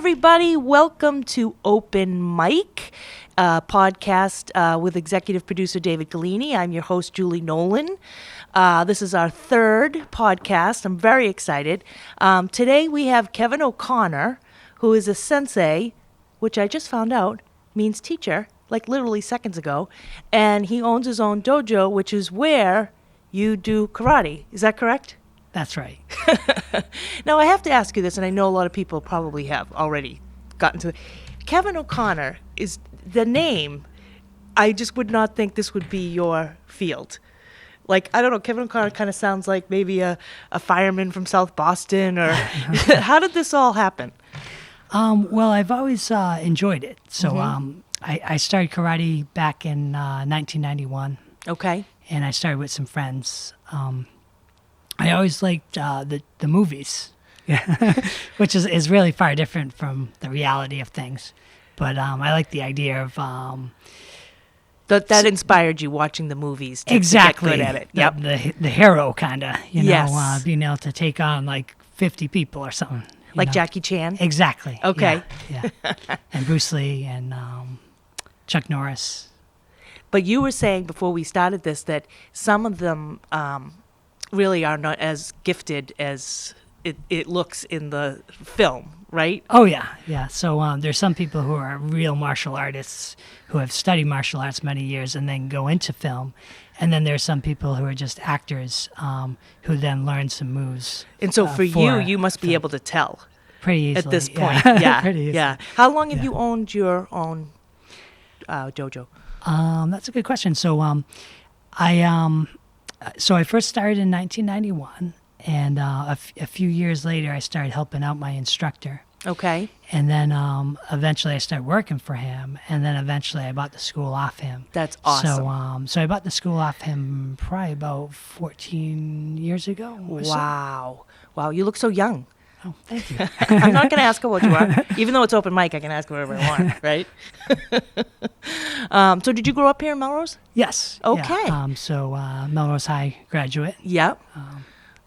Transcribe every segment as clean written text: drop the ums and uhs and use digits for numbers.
everybody. Welcome to Open Mic, podcast with executive producer David Galini. I'm your host, Julie Nolan. This is our third podcast. I'm very excited. Today we have Kevin O'Connor, who is a sensei, which I just found out means teacher, like literally seconds ago. And he owns his own dojo, which is where you do karate. Is that correct? That's right. Now, I have to ask you this, and I know a lot of people probably have already gotten to it. Kevin O'Connor is the name. I just would not think this would be your field. Like, I don't know, Kevin O'Connor kind of sounds like maybe a fireman from South Boston, or how did this all happen? Well, I've always enjoyed it. So I started karate back in 1991. Okay. And I started with some friends. I always liked the movies, which is really far different from the reality of things. But I like the idea of... That inspired you watching the movies to get good at it. Yep. The hero kind of, Yes. being able to take on like 50 people or something. Like Jackie Chan? Exactly. Okay. Yeah. And Bruce Lee and Chuck Norris. But you were saying before we started this that some of them really are not as gifted as it looks in the film, right? Oh, yeah. So there's some people who are real martial artists who have studied martial arts many years and then go into film. And then there's some people who are just actors who then learn some moves. And so for you must be able to tell. Pretty easily. At this point, yeah. Pretty easily. Yeah. How long have you owned your own dojo? That's a good question. So I first started in 1991, and a few years later, I started helping out my instructor. Okay. And then eventually I started working for him, and then eventually I bought the school off him. That's awesome. So I bought the school off him probably about 14 years ago. Wow. Wow, you look so young. Oh, thank you. I'm not going to ask how old you are. Even though it's open mic, I can ask whatever I want, right? So did you grow up here in Melrose? Yes. Okay. Yeah. Melrose High graduate. Yep.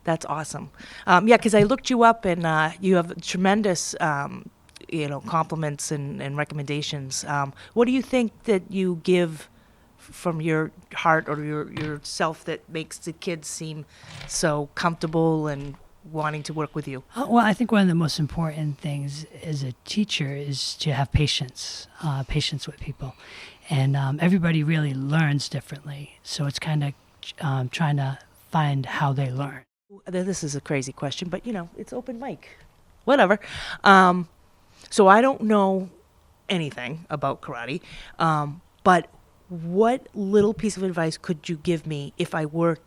That's awesome. Because I looked you up, and you have tremendous, compliments and recommendations. What do you think that you give from your heart or yourself that makes the kids seem so comfortable and wanting to work with you? Well, I think one of the most important things as a teacher is to have patience with people. And everybody really learns differently. So it's kind of trying to find how they learn. This is a crazy question, but, it's open mic. Whatever. So I don't know anything about karate, but what little piece of advice could you give me if I were...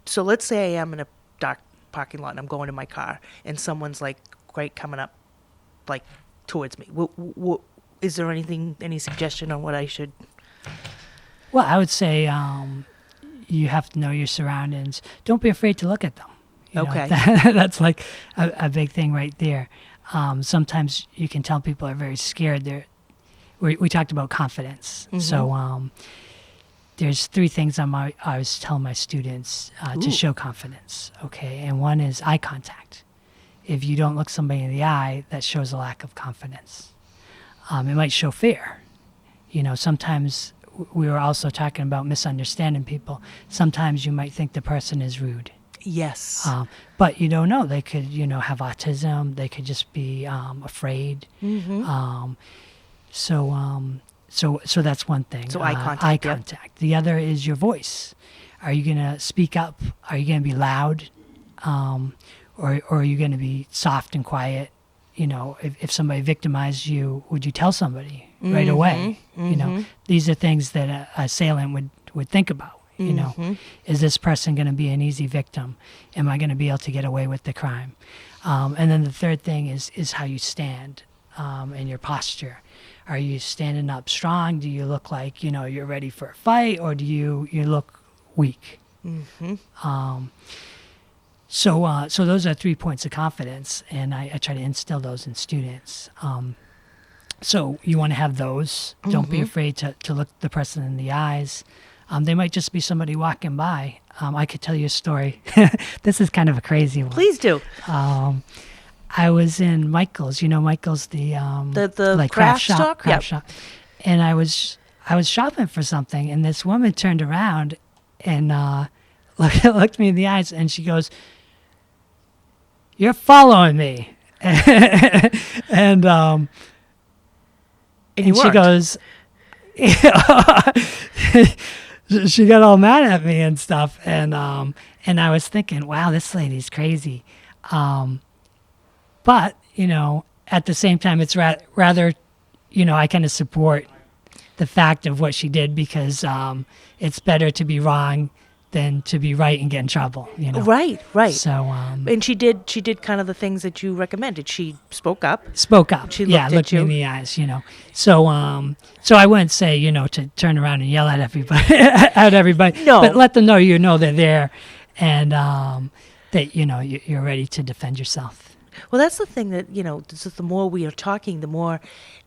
So let's say I am in a dark parking lot and I'm going to my car and someone's like coming up like towards me. Is there any suggestion on what I should? Well, I would say you have to know your surroundings. Don't be afraid to look at them. Okay. That's like a big thing right there. Sometimes you can tell people are very scared. We talked about confidence. Mm-hmm. So there's three things I always tell my students to show confidence, okay? And one is eye contact. If you don't look somebody in the eye, that shows a lack of confidence. It might show fear. Sometimes we were also talking about misunderstanding people. Sometimes you might think the person is rude. Yes. But you don't know. They could, have autism. They could just be afraid. Mm-hmm. So that's one thing. So eye contact. Eye contact. Yep. The other is your voice. Are you going to speak up? Are you going to be loud? Or are you going to be soft and quiet? If somebody victimized you, would you tell somebody right away? Mm-hmm. These are things that an assailant would think about. Is this person going to be an easy victim? Am I going to be able to get away with the crime? And then the third thing is how you stand and your posture. Are you standing up strong? Do you look like, you're ready for a fight, or do you look weak? Mm-hmm. So those are 3 points of confidence, and I try to instill those in students. So you want to have those. Mm-hmm. Don't be afraid to look the person in the eyes. They might just be somebody walking by. I could tell you a story. This is kind of a crazy one. Please do. I was in Michael's. You know, Michael's the The craft stock? craft Yep. shop, and I was shopping for something, and this woman turned around and looked me in the eyes, and she goes, "You're following me," and And you she weren't. goes, she got all mad at me and stuff, and I was thinking, wow, this lady's crazy, but at the same time, it's rather, I kind of support the fact of what she did, because it's better to be wrong than to be right and get in trouble. Right. So And she did kind of the things that you recommended. She spoke up. spoke up. She Yeah, looked at looked me you. in the eyes. So I wouldn't say to turn around and yell at everybody, No. but let them know they're there, and that you're ready to defend yourself. Well, that's the thing that, the more we are talking, the more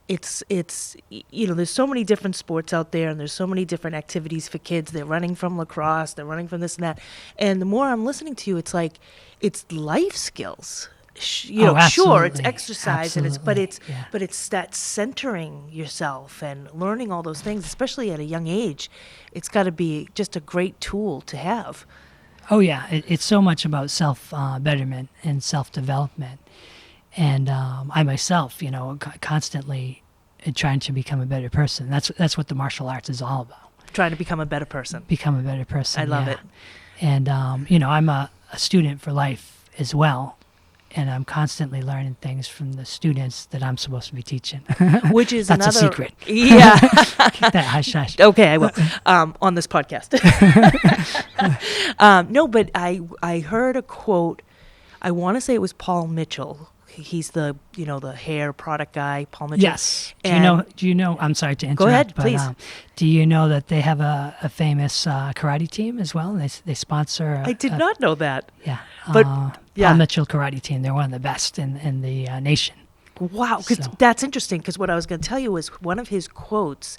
it's there's so many different sports out there, and there's so many different activities for kids. They're running from lacrosse, they're running from this and that. And the more I'm listening to you, it's like, it's life skills. Sure, it's Absolutely. exercise, and Absolutely. but it's that centering yourself and learning all those things, especially at a young age. It's got to be just a great tool to have. Oh yeah, it's so much about self betterment and self development, and I myself, constantly trying to become a better person. That's what the martial arts is all about. Trying to become a better person. Become a better person. I love yeah. it. And I'm a student for life as well, and I'm constantly learning things from the students that I'm supposed to be teaching. Which is That's another a secret. Yeah. Keep that hush hush. Okay, I will. On this podcast. No, but I heard a quote. I want to say it was Paul Mitchell. He's the the hair product guy, Paul Mitchell. Yes. And- Do you know? I'm sorry to interrupt. Go ahead, but, please. Do you know that they have a famous karate team as well? They sponsor. I did not know that. Yeah. But, yeah. Paul Mitchell karate team. They're one of the best in the nation. Wow, because So- that's interesting. Because what I was going to tell you is one of his quotes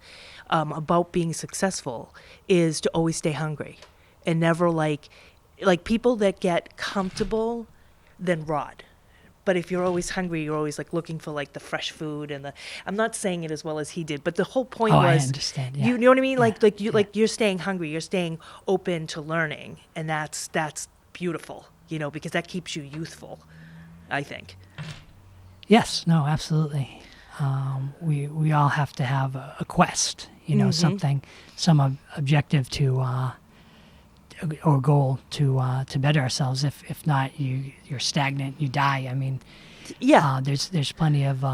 about being successful is to always stay hungry, and never like people that get comfortable, then rot. But if you're always hungry, you're always like looking for like the fresh food and the. I'm not saying it as well as he did, but the whole point I was. understand, yeah. You know what I mean? Yeah, You're staying hungry. You're staying open to learning, and that's beautiful. Because that keeps you youthful, I think. Yes. No. Absolutely. We all have to have a quest. Something, some objective to. Or goal to better ourselves. If not, you're stagnant. You die. I mean, Yeah. there's plenty of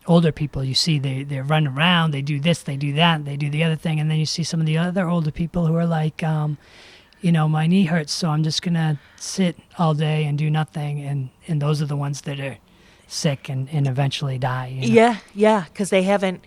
older people. You see they're running around. They do this. They do that. They do the other thing. And then you see some of the other older people who are like, my knee hurts, so I'm just gonna sit all day and do nothing. And those are the ones that are sick and eventually die. Yeah, because they haven't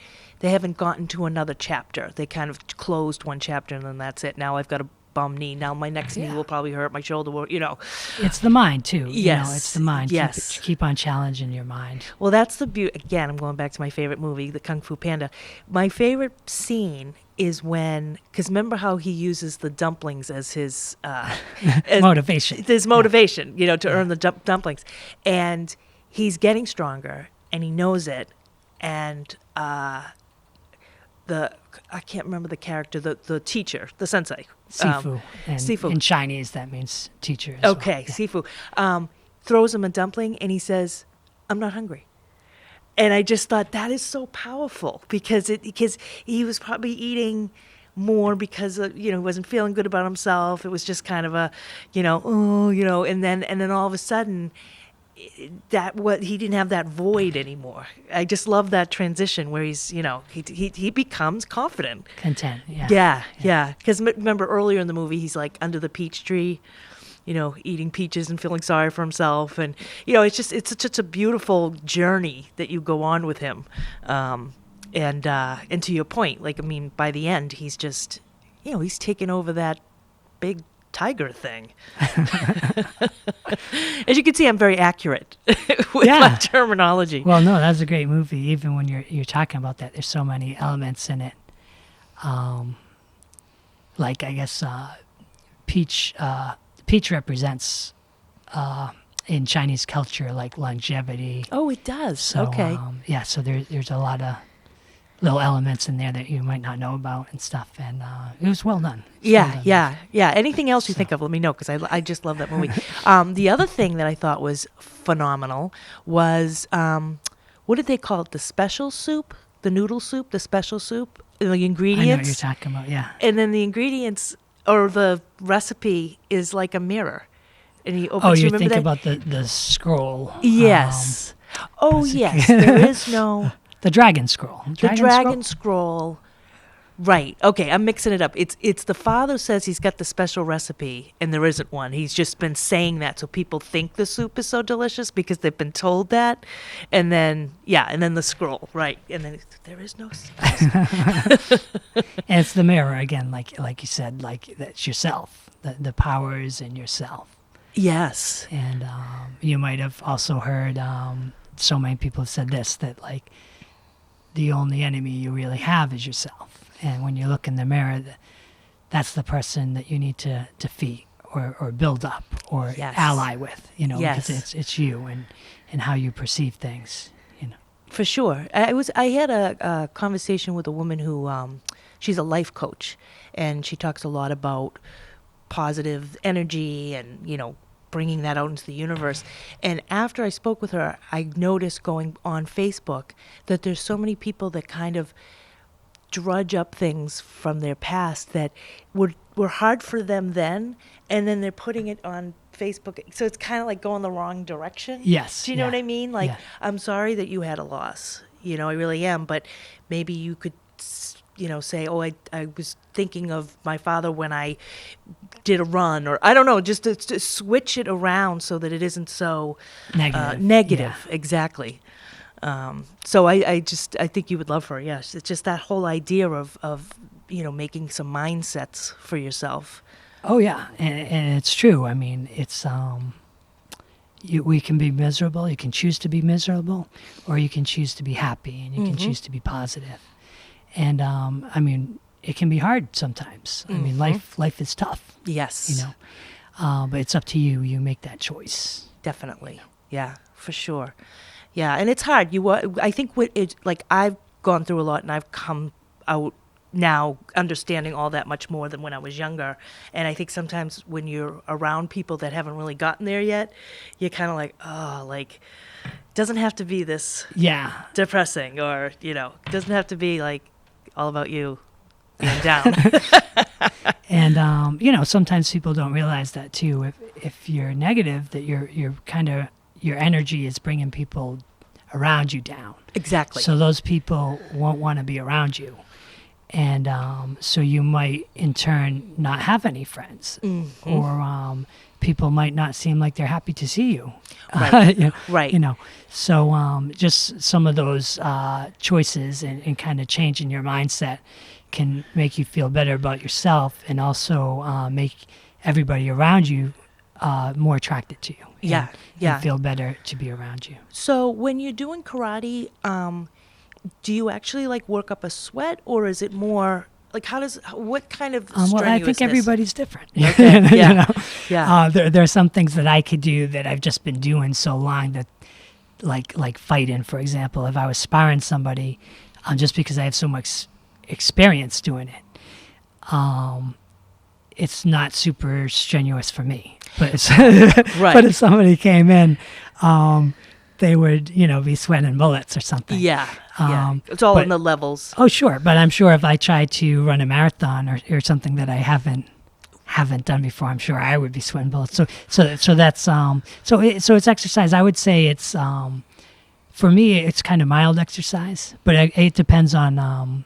gotten to another chapter. They kind of closed one chapter and then that's it. Now I've got a bum knee. Now my next knee Yeah. will probably hurt. My shoulder will. It's the mind too. Yes, It's the mind. yes. Keep on challenging your mind. Well, that's the beauty. Again, I'm going back to my favorite movie, The Kung Fu Panda. My favorite scene is because remember how he uses the dumplings as his as Motivation. His motivation, to earn the dumplings, and he's getting stronger, and he knows it, and I can't remember the character, the teacher, the sensei. Sifu. And Sifu. in Chinese, that means teacher. As Okay, well. Sifu throws him a dumpling, and he says, "I'm not hungry." And I just thought that is so powerful because he was probably eating more because he wasn't feeling good about himself. It was just kind of a, and then all of a sudden, he didn't have that void anymore. I just love that transition where he's he becomes confident. Content. Yeah. Yeah. Because remember earlier in the movie, he's like under the peach tree, eating peaches and feeling sorry for himself, and it's such a beautiful journey that you go on with him. And to your point, by the end, he's just he's taken over that big tiger thing. As you can see, I'm very accurate with my terminology. Well, no, that's a great movie. Even when you're talking about that, there's so many elements in it. Like I guess peach represents in Chinese culture like longevity. Oh, it does. So, Okay. So there's a lot of little elements in there that you might not know about and stuff. And it was well done. Yeah. Anything else you think of, let me know, because I just love that movie. The other thing that I thought was phenomenal was, what did they call it? The special soup? The noodle soup? The special soup? The ingredients? I know what you're talking about, yeah. And then the ingredients, or the recipe, is like a mirror. And he opens, Oh, you you're remember thinking that? about the scroll. Yes. Yes. There is no... The dragon scroll. The dragon scroll. Right. Okay, I'm mixing it up. It's the father says he's got the special recipe, and there isn't one. He's just been saying that so people think the soup is so delicious because they've been told that. And then, the scroll, right. And then there is no And it's the mirror, again, like you said, like that's yourself. The power is in yourself. Yes. And you might have also heard so many people have said this, that like the only enemy you really have is yourself. And when you look in the mirror, that's the person that you need to defeat or build up or ally with, because it's you and how you perceive things, For sure. I had a conversation with a woman who, she's a life coach, and she talks a lot about positive energy and, bringing that out into the universe. And after I spoke with her, I noticed going on Facebook that there's so many people that kind of drudge up things from their past that were hard for them then, and then they're putting it on Facebook. So it's kind of like going the wrong direction. Yes. Do you know what I mean? Like, I'm sorry that you had a loss. I really am. But maybe you could, say, oh, I was thinking of my father when I did a run, or I don't know, just to switch it around so that it isn't so negative. Yeah. Exactly. So I think you would love her. Yes. It's just that whole idea of making some mindsets for yourself. Oh yeah. And it's true. I mean, it's, we can be miserable. You can choose to be miserable, or you can choose to be happy, and you can choose to be positive. And, it can be hard sometimes. I mean, life is tough. Yes. But it's up to you. You make that choice. Definitely. Yeah, for sure. Yeah, and it's hard. I think I've gone through a lot, and I've come out now understanding all that much more than when I was younger. And I think sometimes when you're around people that haven't really gotten there yet, you're kind of like, oh, like, doesn't have to be this depressing, or, it doesn't have to be like all about you being down. And, sometimes people don't realize that too. If you're negative, that you're kind of, your energy is bringing people around you down. Exactly. So those people won't want to be around you. And so you might, in turn, not have any friends. Mm-hmm. Or people might not seem like they're happy to see you. Right. Right. So just some of those choices and kind of changing your mindset can make you feel better about yourself, and also make everybody around you more attracted to you. And feel better to be around you. So when you're doing karate, do you actually work up a sweat, or is it more like what kind of strenuousness? Well, I think everybody's different. Okay. There are some things that I could do that I've just been doing so long that, like fighting, for example. If I was sparring somebody, just because I have so much experience doing it, it's not super strenuous for me. But but if somebody came in, they would, be sweating bullets or something. Yeah. It's all in the levels. Oh, sure. But I'm sure if I tried to run a marathon or something that I haven't done before, I'm sure I would be sweating bullets. So that's so it's exercise. I would say it's for me it's kind of mild exercise, but it depends on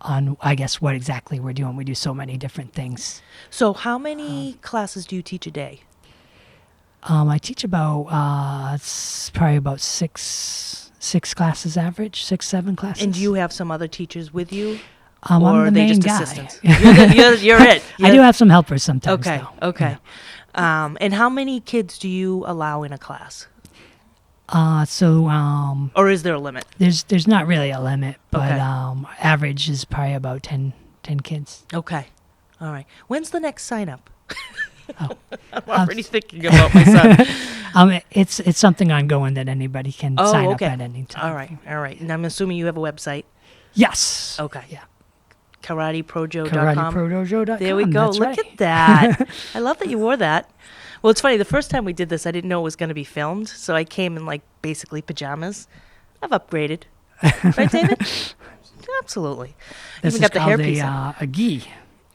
I guess what exactly we're doing. We do so many different things. So how many classes do you teach a day? I teach about it's probably about six classes average, 6-7 classes. And do you have some other teachers with you? I'm or the are they main just guy. assistants? You're it. I do have some helpers sometimes. Okay. Though. Okay. Yeah. And how many kids do you allow in a class? Or is there a limit? There's not really a limit, but Okay. Average is probably about 10 kids. Okay. All right. When's the next sign up? Oh. I'm already thinking about my son. It's something ongoing that anybody can sign okay. up at any time. All right. And I'm assuming you have a website. Yes. Okay. Yeah. KarateProDojo.com. KarateProDojo.com. There we go. That's Look right. at that. I love that you wore that. Well, it's funny. The first time we did this, I didn't know it was going to be filmed, so I came in like basically pajamas. I've upgraded, right, David? Absolutely. This Even is got the hairpiece. A gi.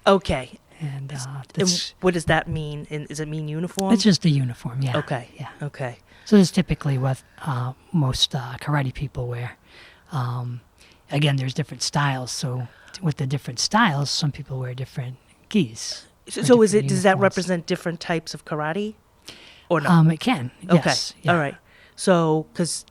Okay. And And what does that mean? Does it mean uniform? it's just a uniform. Yeah. Okay. Yeah. Okay. So this is typically what most karate people wear. Again, there's different styles. So with the different styles, some people wear different gis. So does that represent different types of karate? Or no? It can. Okay. Yes. Yeah. All right. So, there's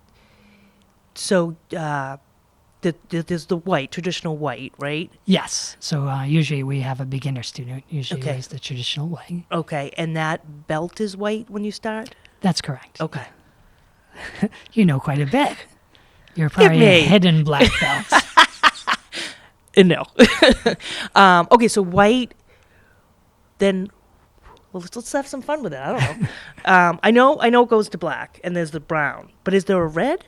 the white, traditional white, right? Yes. So usually we have a beginner student. Usually Okay. wears the traditional way. Okay. And that belt is white when you start? That's correct. Okay. You know quite a bit. You're probably a me. hidden black belt. No. Okay, so white, then, well, let's have some fun with it. I don't know. I know it goes to black, and there's the brown. But is there a red?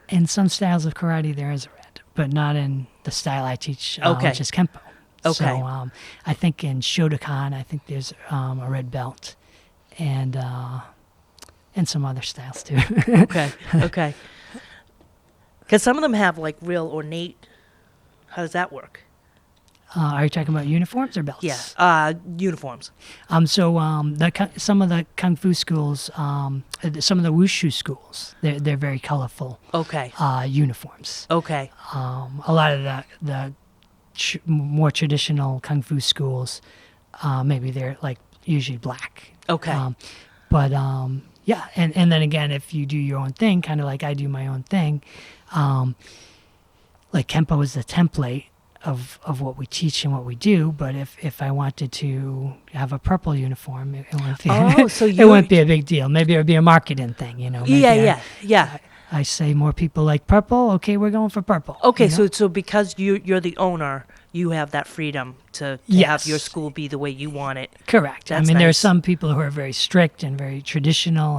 In some styles of karate, there is a red, but not in the style I teach, Okay. which is Kempo. Okay. So I think in Shotokan, I think there's a red belt, and some other styles too. Okay, okay. Because some of them have, like, real ornate. How does that work? Are you talking about uniforms or belts? Yeah, uniforms. So some of the kung fu schools, some of the wushu schools, they're very colorful. Okay, Uniforms. okay. A lot of the more traditional kung fu schools, maybe they're like usually black. Okay. Yeah, and then again, if you do your own thing, kind of like I do my own thing, like Kempo is the template of what we teach and what we do. But if I wanted to have a purple uniform, it wouldn't be, it wouldn't be a big deal. Maybe it would be a marketing thing, Maybe Yeah. I say more people like purple. Okay, we're going for purple. Okay, so because you're the owner, you have that freedom to have your school be the way you want it. Correct. That's there are nice. some people who are very strict and very traditional,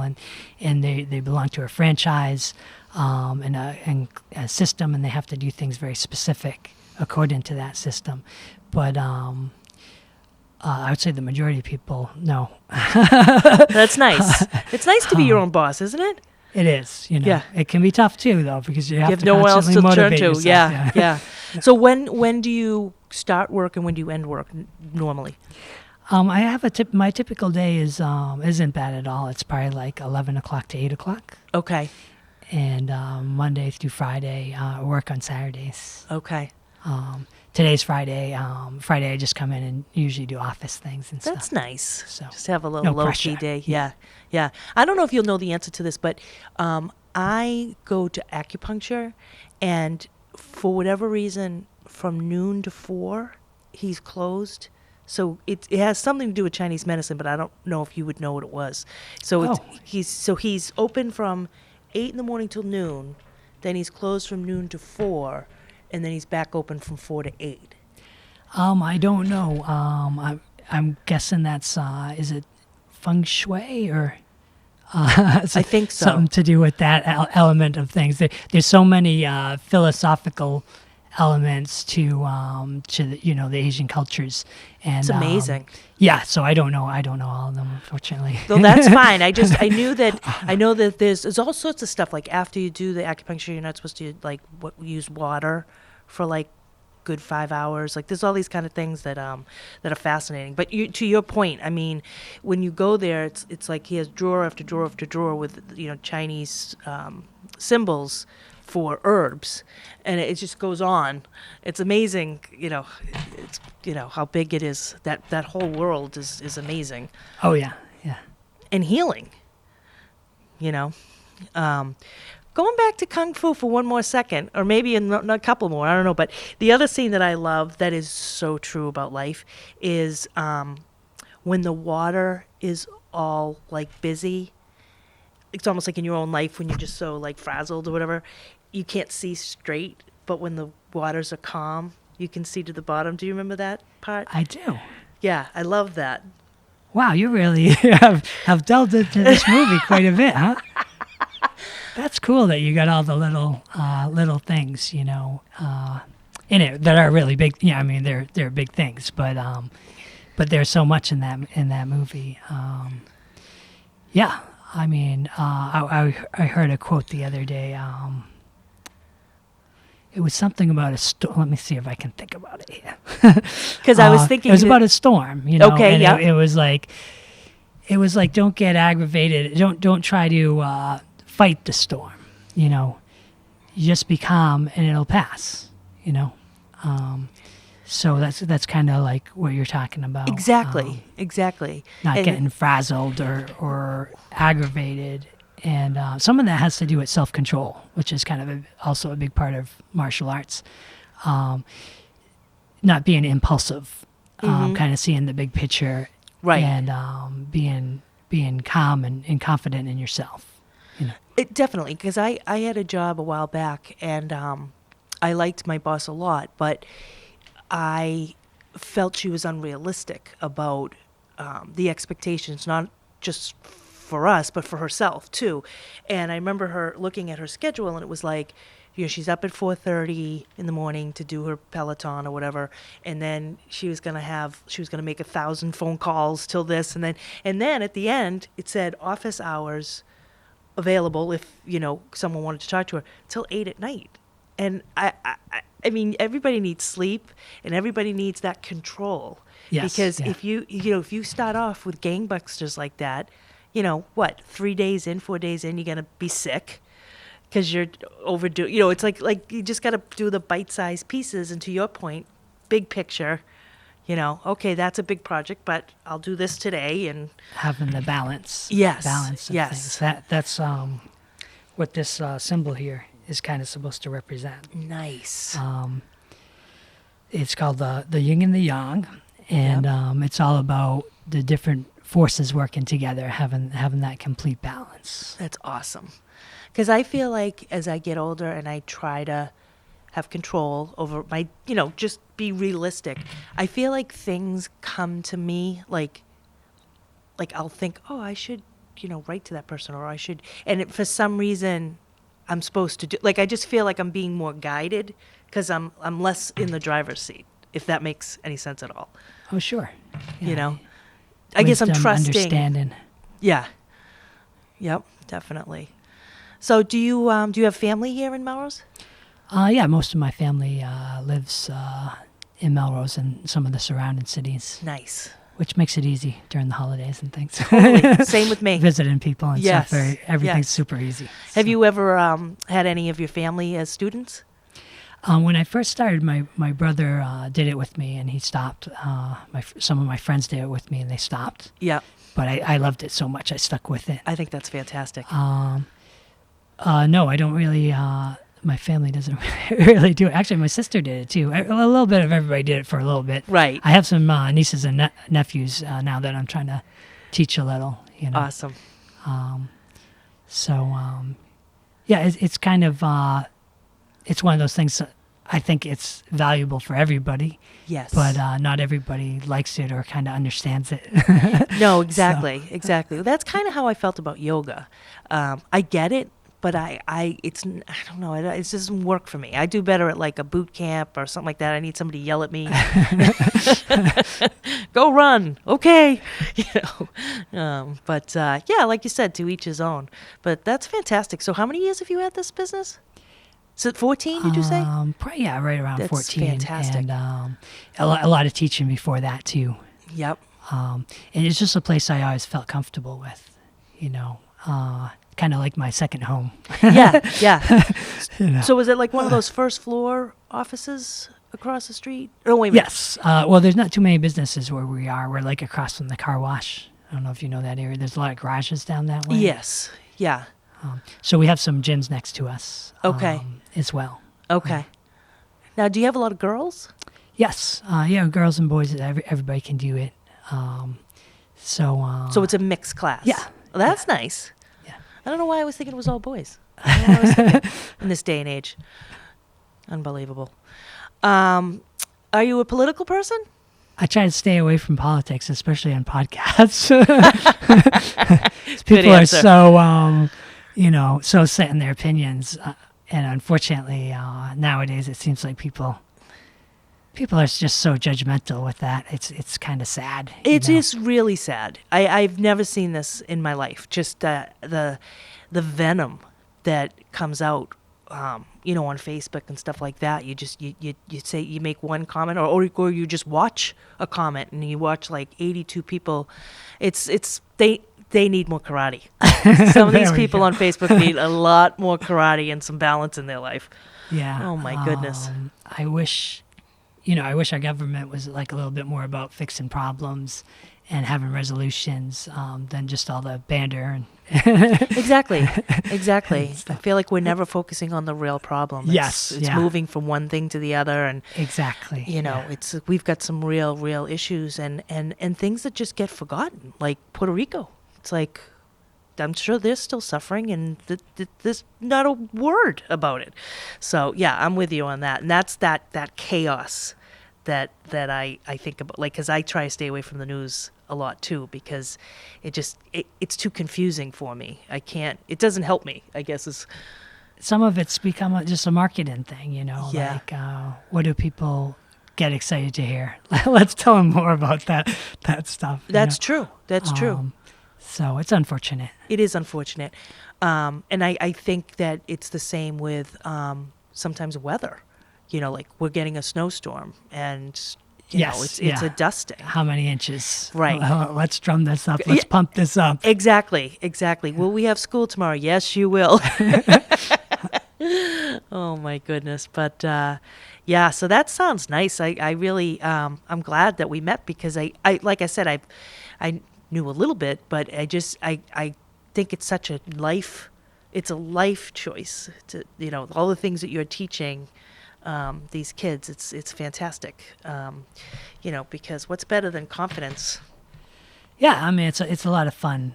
and they belong to a franchise and a system, and they have to do things very specific according to that system. But I would say the majority of people, no. That's nice. It's nice to be your own boss, isn't it? It is, Yeah. It can be tough too, though, because you have to no one else to constantly turn motivate to. yourself. Yeah. So when do you start work and when do you end work normally? I have my typical day isn't bad at all. It's probably like 11 o'clock to 8 o'clock. Okay. And Monday through Friday, I work on Saturdays. Okay. Today's Friday. Friday, I just come in and usually do office things and That's stuff. nice. So, just have a little no low-key pressure. day. Yeah. I don't know if you'll know the answer to this, but I go to acupuncture, and for whatever reason, from noon to 4, he's closed. So it has something to do with Chinese medicine, but I don't know if you would know what it was. So he's open from 8 in the morning till noon, then he's closed from noon to 4, and then he's back open from 4 to 8. I don't know. I'm guessing that's is it feng shui or I think so. something to do with that element of things. There's so many philosophical elements to the Asian cultures, and It's amazing. Yeah, so I don't know all of them, unfortunately. Well, that's fine. I know that there's all sorts of stuff. Like after you do the acupuncture, you're not supposed to use water for like good 5 hours. Like there's all these kind of things that are fascinating. But to your point, I mean, when you go there, it's like he has drawer after drawer after drawer with Chinese symbols for herbs, and it just goes on. It's amazing, it's how big it is. That whole world is amazing. Oh yeah. And healing. Going back to Kung Fu for one more second, or maybe a couple more, I don't know. But the other scene that I love that is so true about life is when the water is all like busy. It's almost like in your own life when you're just so like frazzled or whatever, you can't see straight. But when the waters are calm, you can see to the bottom. Do you remember that part? I do. Yeah, I love that. Wow, you really have delved into this movie quite a bit, huh? That's cool that you got all the little things, in it that are really big. Yeah, I mean they're big things, but there's so much in that movie. Yeah, I mean, I heard a quote the other day. It was something about a storm. Let me see if I can think about it here. Because I was thinking it was about a storm. Okay, and yeah. It was like don't get aggravated. Don't try to fight the storm. You just be calm and it'll pass. So that's kind of like what you're talking about. Exactly. Not And- getting frazzled or aggravated. And some of that has to do with self-control, which is kind of also a big part of martial arts. Not being impulsive, kind of seeing the big picture, Right. and being calm and confident in yourself. Definitely, because I had a job a while back, and I liked my boss a lot, but I felt she was unrealistic about the expectations, not just for us, but for herself too. And I remember her looking at her schedule, and it was like, she's up at 4:30 in the morning to do her Peloton or whatever, and then she was gonna make 1,000 phone calls till this, and then at the end it said office hours available if someone wanted to talk to her till 8 at night. And I mean, everybody needs sleep, and everybody needs that control. Yes, because yeah. if you start off with gangbusters like that, 3 days in, 4 days in, you're gonna be sick because you're overdoing. It's like you just got to do the bite-sized pieces. And to your point, big picture. Okay, that's a big project, but I'll do this today. And Having the balance. Yes, Balance of yes. things. That's what this symbol here is kind of supposed to represent. nice. It's called the yin and the yang, and it's all about the different forces working together, having that complete balance. That's awesome. Because I feel like as I get older and I try to have control over my, just be realistic, I feel like things come to me like I'll think, oh, I should, write to that person, or I should, and for some reason I'm supposed to do, I just feel like I'm being more guided because I'm less in the driver's seat, if that makes any sense at all. Oh, sure. I guess I'm Wisdom, trusting. Understanding. Yeah. Yep, definitely. So do you have family here in Melrose? Yeah, most of my family lives in Melrose and some of the surrounding cities, Nice. which makes it easy during the holidays and things. Totally. Same with me. Visiting people and Yes, stuff. Everything's yes. super easy. Have you ever had any of your family as students? When I first started, my brother did it with me, and he stopped. Some of my friends did it with me, and they stopped. Yeah, But I loved it so much, I stuck with it. I think that's fantastic. No, I don't really. My family doesn't really do it. Actually, my sister did it too. A little bit of everybody did it for a little bit. Right. I have some nieces and nephews now that I'm trying to teach a little. Awesome. Yeah, it's kind of it's one of those things. I think it's valuable for everybody, Yes. but not everybody likes it or kind of understands it. No, exactly. That's kind of how I felt about yoga. I get it, but I don't know. It just doesn't work for me. I do better at like a boot camp or something like that. I need somebody to yell at me. Go run. Okay. But yeah, like you said, to each his own. But that's fantastic. So how many years have you had this business? Is it 14, did you say? Probably, yeah, right around That's 14. fantastic. And a lot of teaching before that too. Yep. And it's just a place I always felt comfortable with, kind of like my second home. Yeah. You know. So was it like one of those first floor offices across the street? Oh, wait a minute. Yes. Well, there's not too many businesses where we are. We're like across from the car wash. I don't know if you know that area. There's a lot of garages down that way. Yes. Yeah. So we have some gyms next to us. Okay. As well. Okay. Now, do you have a lot of girls? Yes. Yeah, girls and boys, everybody can do it. So So it's a mixed class. Yeah. Well, that's nice. Yeah. I don't know why I was thinking it was all boys. I don't know what I was thinking in this day and age. Unbelievable. Are you a political person? I try to stay away from politics, especially on podcasts. Good People are answer. so, so set in their opinions, and unfortunately, nowadays it seems like people are just so judgmental with that. It's kind of sad. It is really sad. I've never seen this in my life. Just the venom that comes out, on Facebook and stuff like that. You just you say, you make one comment, or you just watch a comment and you watch like 82 people. They need more karate. Some of these There we people go. on Facebook need a lot more karate and some balance in their life. Yeah. Oh my goodness. I wish our government was like a little bit more about fixing problems and having resolutions than just all the banter. Exactly. I feel like we're never focusing on the real problem. Yes, It's yeah. moving from one thing to the other, and Exactly. it's we've got some real issues and things that just get forgotten, like Puerto Rico. It's like, I'm sure they're still suffering, and there's not a word about it. So yeah, I'm with you on that, and that's that chaos that I think about, like, because I try to stay away from the news a lot too, because it's too confusing for me. It doesn't help me, I guess. Is Some of it's become just a marketing thing, Yeah. like what do people get excited to hear? Let's tell them more about that stuff. That's true. That's true. So it's unfortunate. It is unfortunate. And I think that it's the same with sometimes weather. Like we're getting a snowstorm, and Yes, it's a dusting. How many inches? Right. Let's drum this up. Let's pump this up. Exactly. Will we have school tomorrow? Yes, you will. Oh my goodness. But yeah, so that sounds nice. I really I'm glad that we met, because I like I said, I knew a little bit, but I think it's such a life choice to, all the things that you're teaching these kids. It's fantastic. Because what's better than confidence? Yeah, I mean it's a lot of fun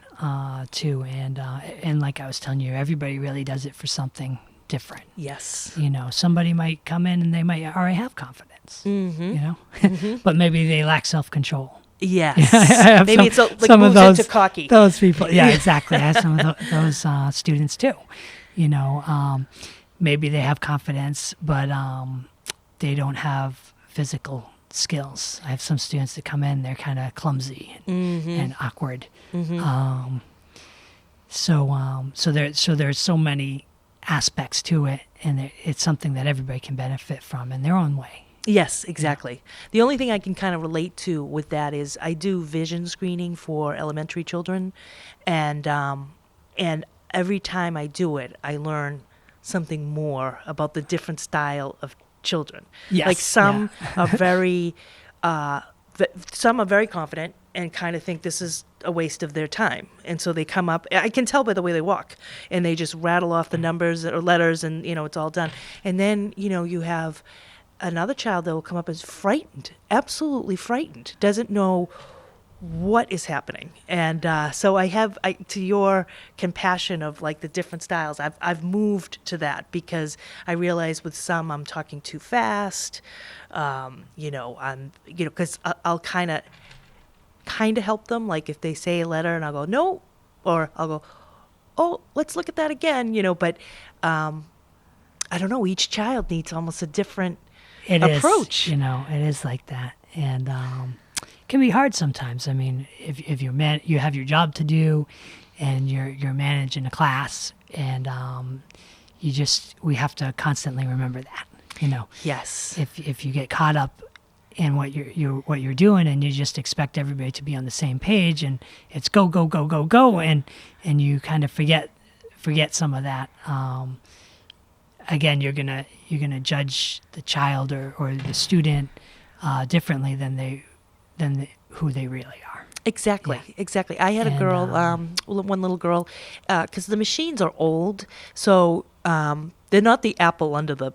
too, and like I was telling you, everybody really does it for something different. Yes. Somebody might come in and they might already have confidence. Mm-hmm. But maybe they lack self-control. Yes. I have Maybe some- it's like some of moves into cocky. Those people, yeah, exactly. I have some of those students too. Maybe they have confidence, but they don't have physical skills. I have some students that come in, they're kind of clumsy and awkward. Mm-hmm. So there's so many aspects to it, and it's something that everybody can benefit from in their own way. Yes, exactly. The only thing I can kind of relate to with that is I do vision screening for elementary children, and every time I do it, I learn something more about the different style of children. Yes, Like some are very, some are very confident and kind of think this is a waste of their time, and so they come up. I can tell by the way they walk, and they just rattle off the numbers or letters, and it's all done. And then you have another child that will come up as frightened, absolutely frightened, doesn't know what is happening. And so to your compassion of like the different styles, I've moved to that, because I realize with some I'm talking too fast, because I'll kind of help them, like if they say a letter and I'll go no, or I'll go, oh, let's look at that again, but I don't know, each child needs almost a different approach. It is like that, and it can be hard sometimes. I mean, if you have your job to do, and you're managing a class, and we have to constantly remember that. Yes. If you get caught up in what you're doing, and you just expect everybody to be on the same page, and it's go go go go go, and you kind of forget some of that. Again, you're gonna judge the child or the student differently than who they really are. Exactly. Yeah. Exactly. I had a And, girl, one little girl, because the machines are old, so they're not the apple under the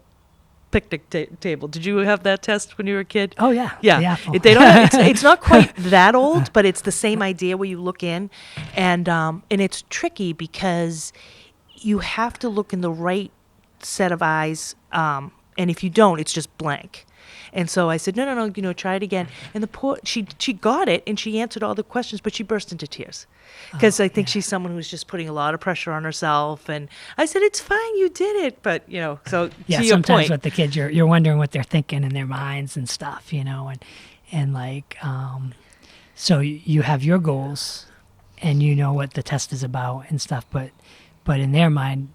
picnic table. Did you have that test when you were a kid? Oh yeah, Yeah, the apple. They don't. It's not quite that old, but it's the same idea where you look in, and it's tricky because you have to look in the right set of eyes, and if you don't, it's just blank. And so I said, no, try it again. And the poor, she got it and she answered all the questions, but she burst into tears because I think she's someone who's just putting a lot of pressure on herself. And I said, it's fine, you did it. But, so to your sometimes point, with the kids, you're wondering what they're thinking in their minds and stuff, and like, so you have your goals and you know what the test is about and stuff, but in their mind,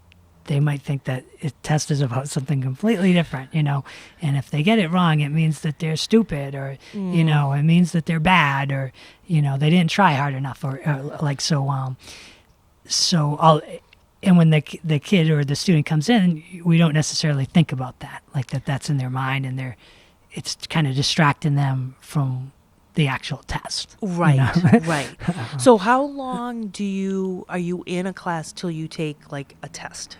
they might think that the test is about something completely different, and if they get it wrong, it means that they're stupid, or it means that they're bad, or they didn't try hard enough, or like so. And when the kid or the student comes in, we don't necessarily think about that, like that's in their mind, and it's kind of distracting them from the actual test. Right, right. So how long are you in a class till you take like a test?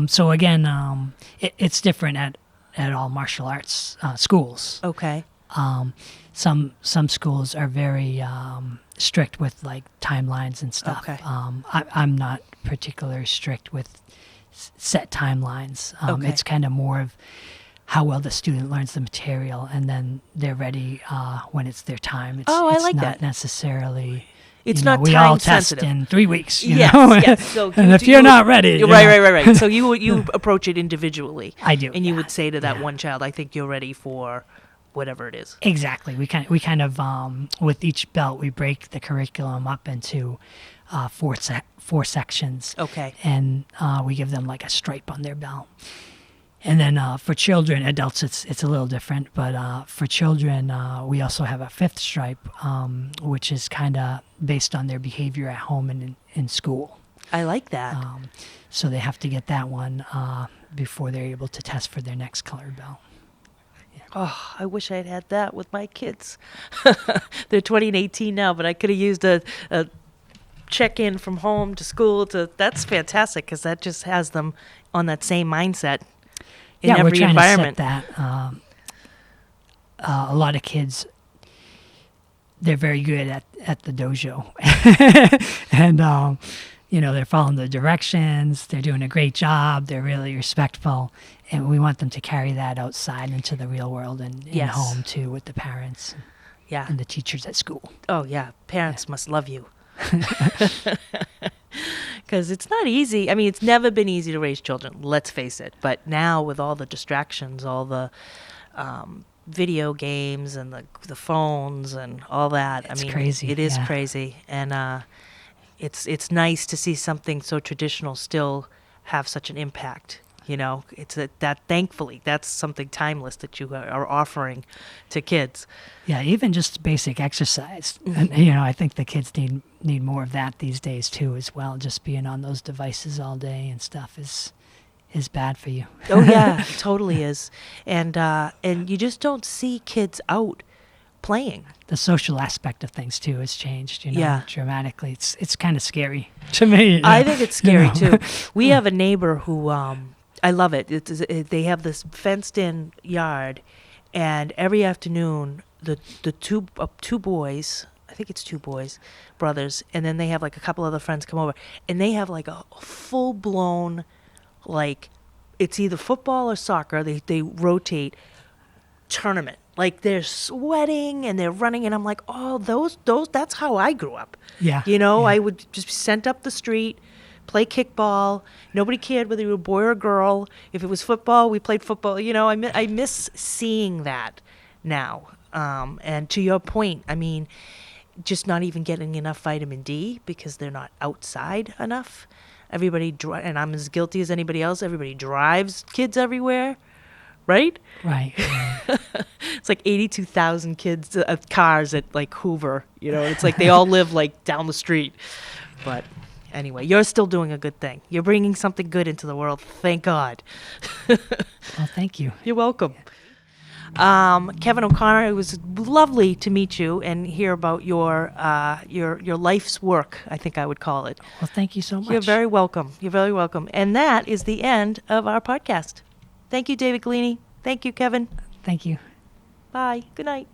So again, it's different at all martial arts schools. Okay. Some schools are very strict with like timelines and stuff. Okay. I'm not particularly strict with set timelines. Okay. It's kind of more of how well the student learns the material, and then they're ready when it's their time. It's I like not that. necessarily. It's not we time all test sensitive. in 3 weeks. Yes. So and if you're not ready, right. So you approach it individually. I do, and you would say to that one child, "I think you're ready for whatever it is." Exactly. We kind of with each belt we break the curriculum up into four sections. Okay. And we give them like a stripe on their belt. And then for children, adults, it's a little different. But for children, we also have a 5th stripe, which is kind of based on their behavior at home and in school. I like that. So they have to get that one before they're able to test for their next color belt. Yeah. Oh, I wish I had that with my kids. They're 20 and 18 now, but I could have used a check-in from home to school. That's fantastic because that just has them on that same mindset. In every we're trying environment. to set that. A lot of kids, they're very good at the dojo, and they're following the directions. They're doing a great job. They're really respectful, and we want them to carry that outside into the real world and home too, with the parents, and the teachers at school. Oh yeah, parents must love you. Because it's not easy. I mean, it's never been easy to raise children, let's face it. But now with all the distractions, all the video games and the phones and all that, it's crazy. It is crazy. And it's nice to see something so traditional still have such an impact. It's that thankfully that's something timeless that you are offering to kids. Yeah, even just basic exercise. Mm-hmm. And, I think the kids need more of that these days too, as well. Just being on those devices all day and stuff is bad for you. Oh yeah, it totally is. And you just don't see kids out playing. The social aspect of things too has changed, dramatically. It's kind of scary to me. I think it's scary too. We have a neighbor who I love it. They have this fenced-in yard, and every afternoon the two boys, I think it's 2 boys, brothers, and then they have like a couple other friends come over, and they have like a full-blown, like it's either football or soccer. They rotate tournament. Like they're sweating and they're running, and I'm like, oh, those that's how I grew up. Yeah. I would just be sent up the street, play kickball. Nobody cared whether you were a boy or a girl. If it was football, we played football. I miss seeing that now. And to your point, I mean, just not even getting enough vitamin D because they're not outside enough. Everybody, and I'm as guilty as anybody else, everybody drives kids everywhere, right? Right. It's like 82,000 kids, cars at like Hoover. It's like they all live like down the street. But anyway, you're still doing a good thing. You're bringing something good into the world. Thank God. Well, thank you. You're welcome. Kevin O'Connor, it was lovely to meet you and hear about your life's work, I think I would call it. Well, thank you so much. You're very welcome. You're very welcome. And that is the end of our podcast. Thank you, David Galini. Thank you, Kevin. Thank you. Bye. Good night.